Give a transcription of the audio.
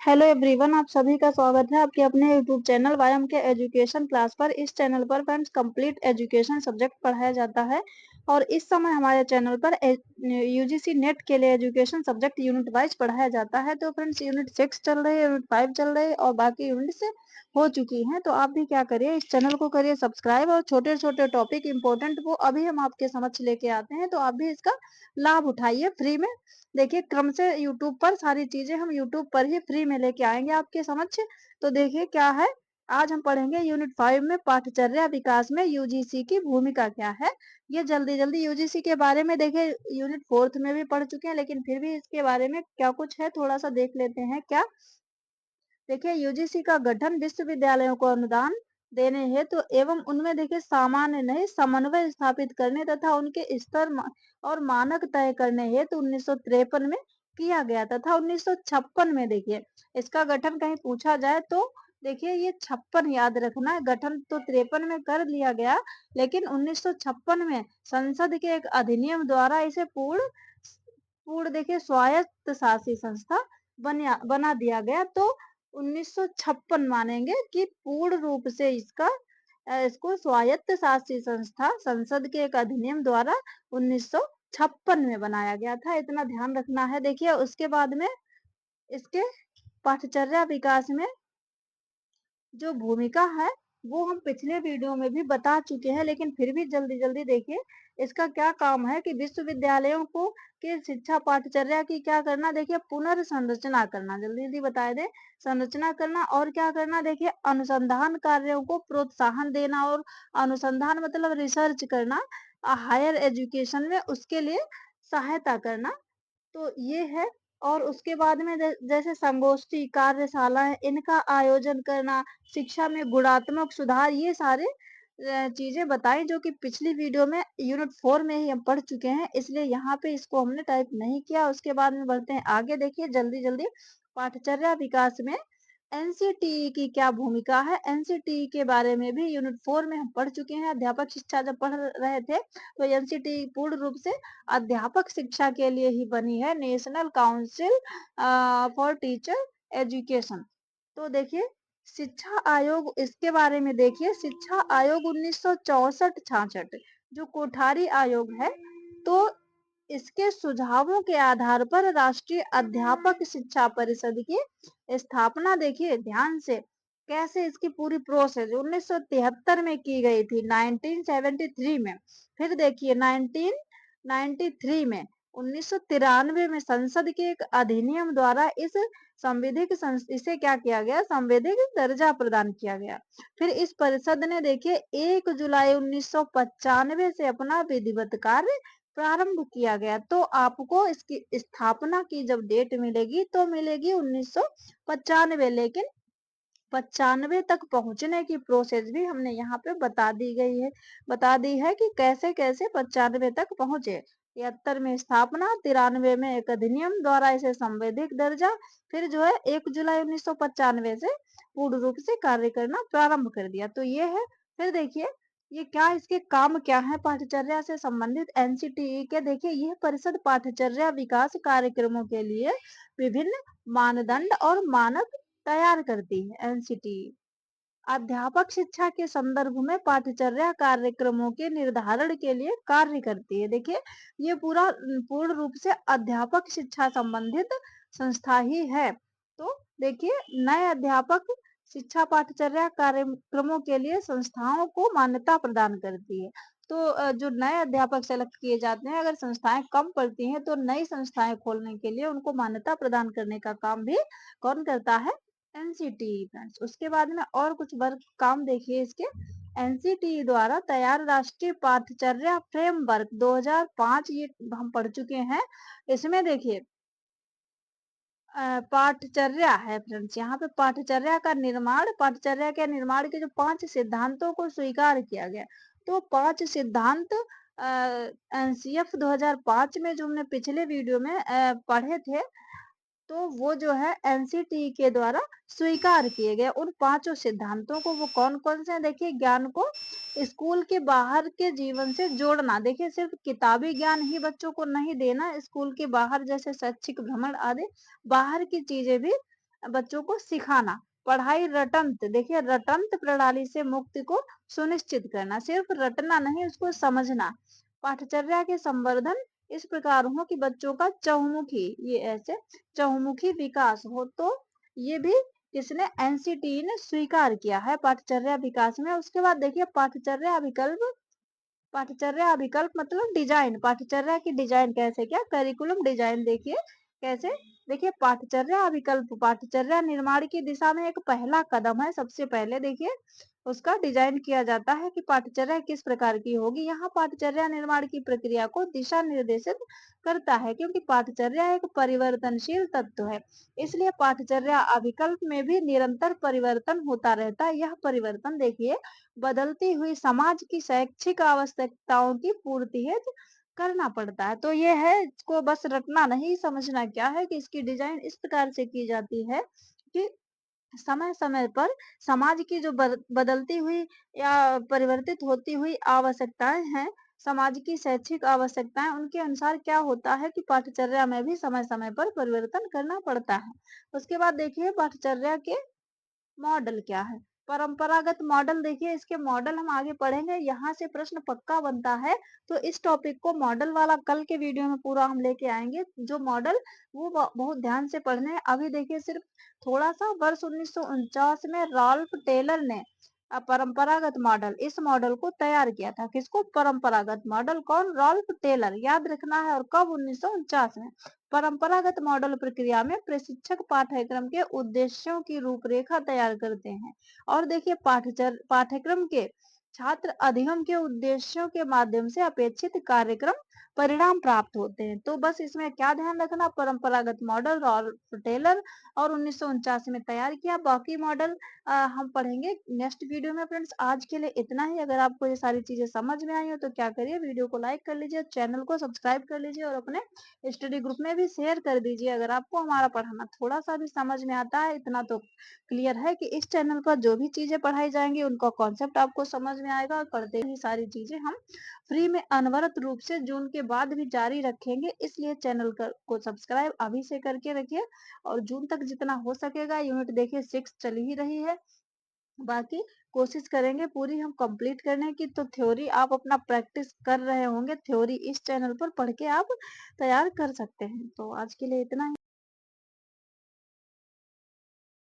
Hello everyone, आप सभी का स्वागत है आपके अपने यूट्यूब चैनल व्यायाम के एजुकेशन क्लास पर। इस चैनल पर फ्रेंड्स कंप्लीट एजुकेशन सब्जेक्ट पढ़ाया जाता है और इस समय हमारे चैनल पर यूजीसी नेट के लिए एजुकेशन सब्जेक्ट यूनिट वाइज पढ़ाया जाता है। तो फ्रेंड्स यूनिट 6 चल रही है, यूनिट 5 चल रही है और बाकी यूनिट से हो चुकी हैं। तो आप भी क्या करिए, इस चैनल को करिए सब्सक्राइब और छोटे छोटे टॉपिक इंपॉर्टेंट वो अभी हम आपके समक्ष लेके आते हैं, तो आप भी इसका लाभ उठाइए फ्री में। देखिए क्रम से यूट्यूब पर सारी चीजें हम यूट्यूब पर ही फ्री में लेके आएंगे आपके समक्ष। तो देखिए क्या है, आज हम पढ़ेंगे यूनिट 5 में पाठचर्या विकास में यूजीसी की भूमिका क्या है। ये जल्दी जल्दी यूजीसी के बारे में देखिए यूनिट 4 में भी पढ़ चुके हैं, लेकिन फिर भी इसके बारे में क्या कुछ है थोड़ा सा देख लेते हैं। क्या देखिए, यूजीसी का गठन विश्वविद्यालयों को अनुदान देने हेतु एवं उनमें देखिए सामान्य नहीं समन्वय स्थापित करने तथा उनके स्तर और मानक तय करने हेतु 1953 में किया गया तथा 1956 में देखिए इसका गठन कहीं पूछा जाए तो देखिए ये 56 याद रखना है। गठन तो 53 में कर लिया गया, लेकिन 1956 में संसद के एक अधिनियम द्वारा इसे पूर्ण पूर्ण देखिए स्वायत्त शासी संस्था बना दिया गया। तो 1956 मानेंगे कि पूर्ण रूप से इसको स्वायत्त शासी संस्था संसद के एक अधिनियम द्वारा 1956 में बनाया गया था। इतना ध्यान रखना है। देखिए उसके बाद में इसके पाठचर्या विकास में जो भूमिका है वो हम पिछले वीडियो में भी बता चुके हैं, लेकिन फिर भी जल्दी जल्दी देखिए इसका क्या काम है कि विश्वविद्यालयों को के शिक्षा पाठचर्या की क्या करना, देखिए पुनर्संरचना करना, जल्दी जल्दी बता दे। संरचना करना और क्या करना, देखिए अनुसंधान कार्यों को प्रोत्साहन देना और अनुसंधान मतलब रिसर्च करना हायर एजुकेशन में, उसके लिए सहायता करना। तो ये है। और उसके बाद में जैसे संगोष्ठी कार्यशालाएं इनका आयोजन करना, शिक्षा में गुणात्मक सुधार, ये सारे चीजें बताई जो कि पिछली वीडियो में यूनिट 4 में ही हम पढ़ चुके हैं, इसलिए यहाँ पे इसको हमने टाइप नहीं किया। उसके बाद में बढ़ते हैं आगे। देखिए जल्दी जल्दी पाठचर्या विकास में एनसीटीई की क्या भूमिका है। एनसीटीई के बारे में भी यूनिट 4 में हम पढ़ चुके हैं। अध्यापक शिक्षा जब पढ़ रहे थे तो एनसीटीई पूर्ण रूप से अध्यापक शिक्षा के लिए ही बनी है, national council for teacher education. तो देखिए शिक्षा आयोग, इसके बारे में देखिए शिक्षा आयोग 1964-66 जो कोठारी आयोग है, तो इसके सुझावों के आधार पर राष्ट्रीय अध्यापक शिक्षा परिषद की स्थापना देखिए ध्यान से कैसे इसकी पूरी प्रोसेस 1973 में की गई थी, 1973 में। फिर देखिए 1993 में, 1993 में संसद के एक अधिनियम द्वारा इसे क्या किया गया, संवैधानिक दर्जा प्रदान किया गया। फिर इस परिषद ने देखिए 1 जुलाई 1995 से अपना विधिवत कार्य प्रारंभ किया गया। तो आपको इसकी स्थापना की जब डेट मिलेगी तो मिलेगी 1995, लेकिन 95 तक पहुंचने की प्रोसेस भी हमने यहाँ पे बता दी है कि कैसे कैसे 95 तक पहुंचे। 73 में स्थापना, 93 में एक अधिनियम द्वारा इसे संवैधानिक दर्जा, फिर जो है 1 जुलाई 1995 से पूर्ण रूप से कार्य करना प्रारंभ कर दिया। तो ये है। फिर देखिए ये क्या, इसके काम क्या है पाठचर्या से संबंधित एनसीटीई के। देखिए यह परिषद पाठचर्या विकास कार्यक्रमों के लिए विभिन्न मानदंड और मानक तैयार करती है। एनसीटीई अध्यापक शिक्षा के संदर्भ में पाठचर्या कार्यक्रमों के निर्धारण के लिए कार्य करती है। देखिए ये पूर्ण रूप से अध्यापक शिक्षा संबंधित संस्था ही है। तो देखिए नए अध्यापक शिक्षा पाठचर्या कार्यक्रमों के लिए संस्थाओं को मान्यता प्रदान करती है। तो जो नए अध्यापक सेलेक्ट किए जाते हैं, अगर संस्थाएं कम पड़ती हैं तो नई संस्थाएं खोलने के लिए उनको मान्यता प्रदान करने का काम भी कौन करता है, एनसीटीई फ्रेंड्स। उसके बाद में और कुछ वर्क काम देखिए इसके। एनसीटीई द्वारा तैयार राष्ट्रीय पाठचर्या फ्रेमवर्क 2005, ये हम पढ़ चुके हैं। इसमें देखिए पाठचर्या है फ्रेंड्स, यहाँ पे पाठचर्या के निर्माण के जो 5 सिद्धांतों को स्वीकार किया गया। तो 5 सिद्धांत एनसीएफ 2005 में जो हमने पिछले वीडियो में पढ़े थे, तो वो जो है एनसीटी के द्वारा स्वीकार किए गए उन 5 सिद्धांतों को। वो कौन कौन से हैं, देखिए ज्ञान को स्कूल के बाहर के जीवन से जोड़ना। देखिए सिर्फ किताबी ज्ञान ही बच्चों को नहीं देना, स्कूल के बाहर जैसे शैक्षिक भ्रमण आदि बाहर की चीजें भी बच्चों को सिखाना। पढ़ाई रटंत, देखिए रटंत प्रणाली से मुक्ति को सुनिश्चित करना, सिर्फ रटना नहीं उसको समझना। पाठचर्या के संवर्धन इस प्रकार हो कि बच्चों का चहुमुखी, ये ऐसे चहुमुखी विकास हो। तो ये भी किसने, एनसीटी ने स्वीकार किया है पाठचर्या विकास में। उसके बाद देखिए पाठचर्या विकल्प, पाठचर्या विकल्प मतलब डिजाइन, पाठचर्या की डिजाइन कैसे, क्या करिकुलम डिजाइन, देखिए कैसे। देखिए पाठचर्या विकल्प पाठचर्या निर्माण की दिशा में एक पहला कदम है। सबसे पहले देखिए उसका डिजाइन किया जाता है कि पाठचर्या किस प्रकार की होगी। यहाँ पाठचर्या निर्माण की प्रक्रिया को दिशा निर्देशित करता है, क्योंकि पाठचर्या एक परिवर्तनशील तत्व है, इसलिए पाठचर्या अविकल्प में भी निरंतर परिवर्तन होता रहता है। यह परिवर्तन देखिए बदलती हुई समाज की शैक्षिक आवश्यकताओं की पूर्ति हेतु करना पड़ता है। तो ये है, इसको बस रटना नहीं, समझना क्या है कि इसकी डिजाइन इस प्रकार से की जाती है कि समय समय पर समाज की जो बदलती हुई या परिवर्तित होती हुई आवश्यकताएं हैं, समाज की शैक्षिक आवश्यकताएं, उनके अनुसार क्या होता है कि पाठचर्या में भी समय समय पर परिवर्तन करना पड़ता है। उसके बाद देखिए पाठचर्या के मॉडल क्या है। परंपरागत मॉडल, देखिए इसके मॉडल हम आगे पढ़ेंगे, यहाँ से प्रश्न पक्का बनता है। तो इस टॉपिक को मॉडल वाला कल के वीडियो में पूरा हम लेके आएंगे। जो मॉडल वो बहुत ध्यान से पढ़ने हैं। अभी देखिए सिर्फ थोड़ा सा, वर्ष 1949 में रॉल्फ टेलर ने परंपरागत मॉडल, इस मॉडल को तैयार किया था। किसको, परंपरागत मॉडल, कौन, रॉल्फ टेलर, याद रखना है। और कब, 1949 में। परंपरागत मॉडल प्रक्रिया में प्रशिक्षक पाठ्यक्रम के उद्देश्यों की रूपरेखा तैयार करते हैं, और देखिए पाठ्यक्रम के छात्र अधिगम के उद्देश्यों के माध्यम से अपेक्षित कार्यक्रम परिणाम प्राप्त होते हैं। तो बस इसमें क्या ध्यान रखना, परंपरागत मॉडल रॉल्फ टेलर और 1949 में तैयार किया। बाकी मॉडल हम पढ़ेंगे नेक्स्ट वीडियो में। फ्रेंड्स आज के लिए इतना ही। अगर आपको ये सारी चीजें समझ में आई हो तो क्या करिए, वीडियो को लाइक कर लीजिए, चैनल को सब्सक्राइब कर लीजिए और अपने स्टडी ग्रुप में भी शेयर कर दीजिए। अगर आपको हमारा पढ़ाना थोड़ा सा भी समझ में आता है, इतना तो क्लियर है कि इस चैनल पर जो भी चीजें पढ़ाई जाएंगी उनका कॉन्सेप्ट आपको समझ में आएगा, और पढ़ते ही सारी चीजें हम फ्री में अनवरत रूप से जून के बाद भी जारी रखेंगे। इसलिए चैनल को सब्सक्राइब अभी से करके रखिए, और जून तक जितना हो सकेगा, यूनिट देखिए 6 चल ही रही है, बाकी कोशिश करेंगे पूरी हम कंप्लीट करने की। तो थ्योरी आप अपना प्रैक्टिस कर रहे होंगे, थ्योरी इस चैनल पर पढ़ के आप तैयार कर सकते हैं। तो आज के लिए इतना ही।